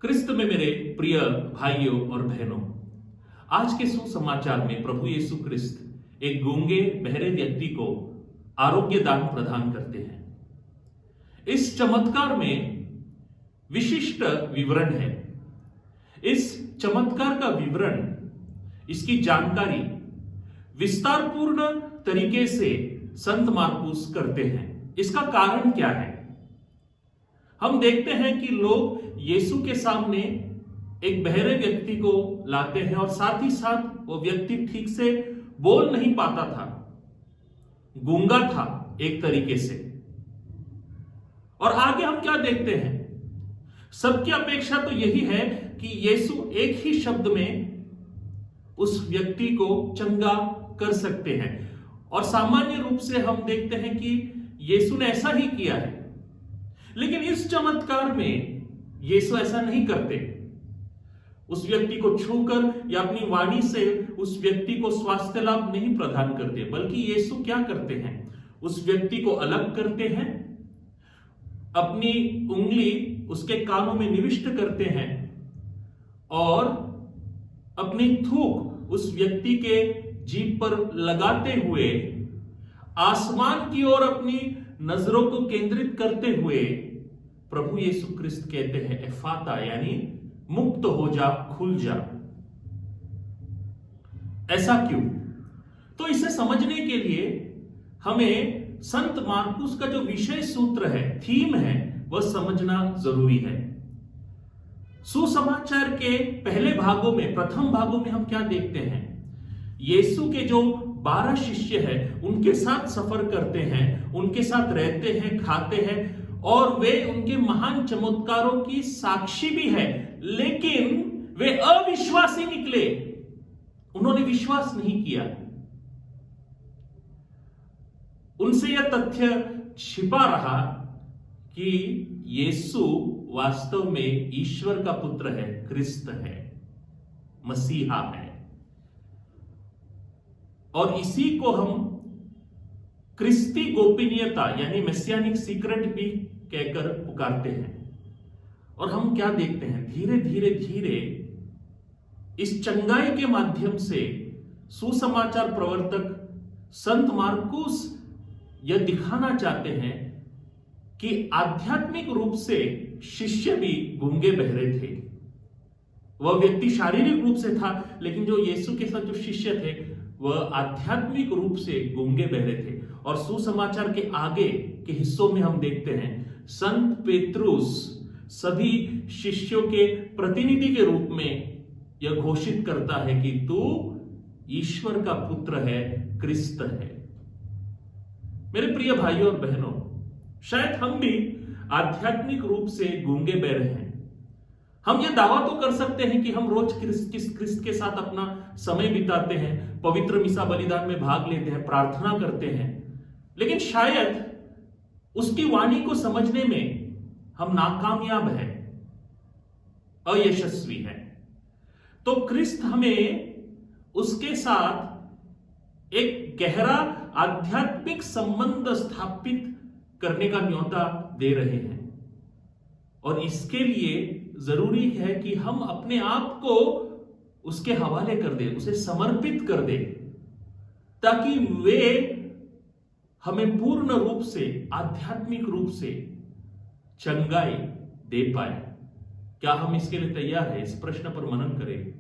क्रिस्त में मेरे प्रिय भाइयों और बहनों, आज के सुसमाचार में प्रभु यीशु क्रिस्त एक गूंगे बहरे व्यक्ति को आरोग्य दान प्रदान करते हैं। इस चमत्कार में विशिष्ट विवरण है। इस चमत्कार का विवरण, इसकी जानकारी विस्तारपूर्ण तरीके से संत मार्कुस करते हैं। इसका कारण क्या है? हम देखते हैं कि लोग यीशु के सामने एक बहरे व्यक्ति को लाते हैं और साथ ही साथ वो व्यक्ति ठीक से बोल नहीं पाता था, गूंगा था एक तरीके से। और आगे हम क्या देखते हैं? सबकी अपेक्षा तो यही है कि यीशु एक ही शब्द में उस व्यक्ति को चंगा कर सकते हैं। और सामान्य रूप से हम देखते हैं कि यीशु ने ऐसा ही किया है। लेकिन इस चमत्कार में यीशु ऐसा नहीं करते। उस व्यक्ति को छूकर या अपनी वाणी से उस व्यक्ति को स्वास्थ्य लाभ नहीं प्रदान करते, बल्कि यीशु क्या करते हैं? उस व्यक्ति को अलग करते हैं, अपनी उंगली उसके कानों में निविष्ट करते हैं और अपनी थूक उस व्यक्ति के जीभ पर लगाते हुए आसमान की ओर अपनी नजरों को केंद्रित करते हुए प्रभु यीशु क्रिस्त कहते हैं एफाता, यानी मुक्त हो जा, खुल जा। ऐसा क्यों? तो इसे समझने के लिए हमें संत मार्कुस का जो विषय सूत्र है, थीम है, वह समझना जरूरी है। सुसमाचार के पहले भागों में, प्रथम भागों में हम क्या देखते हैं? यीशु के जो 12 शिष्य हैं, उनके साथ सफर करते हैं, उनके साथ रहते हैं, खाते हैं और वे उनके महान चमत्कारों की साक्षी भी है। लेकिन वे अविश्वासी निकले, उन्होंने विश्वास नहीं किया। उनसे यह तथ्य छिपा रहा कि यीशु वास्तव में ईश्वर का पुत्र है, क्रिस्त है, मसीहा है। और इसी को हम क्रिस्ती गोपनीयता यानी मेसियानिक सीक्रेट भी कहकर पुकारते हैं। और हम क्या देखते हैं? धीरे धीरे धीरे इस चंगाई के माध्यम से सुसमाचार प्रवर्तक संत मार्कुस यह दिखाना चाहते हैं कि आध्यात्मिक रूप से शिष्य भी गूंगे बहरे थे। वह व्यक्ति शारीरिक रूप से था, लेकिन जो यीशु के साथ जो शिष्य थे वह आध्यात्मिक रूप से गूंगे बहरे थे। और सुसमाचार के आगे के हिस्सों में हम देखते हैं संत पेत्रुस सभी शिष्यों के प्रतिनिधि के रूप में यह घोषित करता है कि तू ईश्वर का पुत्र है, क्रिस्त है। मेरे प्रिय भाइयों और बहनों, शायद हम भी आध्यात्मिक रूप से गूंगे बहरे हैं। हम यह दावा तो कर सकते हैं कि हम रोज क्रिस्त के साथ अपना समय बिताते हैं, पवित्र मिसा बलिदान में भाग लेते हैं, प्रार्थना करते हैं, लेकिन शायद उसकी वाणी को समझने में हम नाकामयाब हैं, अयशस्वी हैं। तो क्रिस्त हमें उसके साथ एक गहरा आध्यात्मिक संबंध स्थापित करने का न्योता दे रहे हैं। और इसके लिए जरूरी है कि हम अपने आप को उसके हवाले कर दें, उसे समर्पित कर दें, ताकि वे हमें पूर्ण रूप से, आध्यात्मिक रूप से चंगाई दे पाए। क्या हम इसके लिए तैयार हैं? इस प्रश्न पर मनन करें।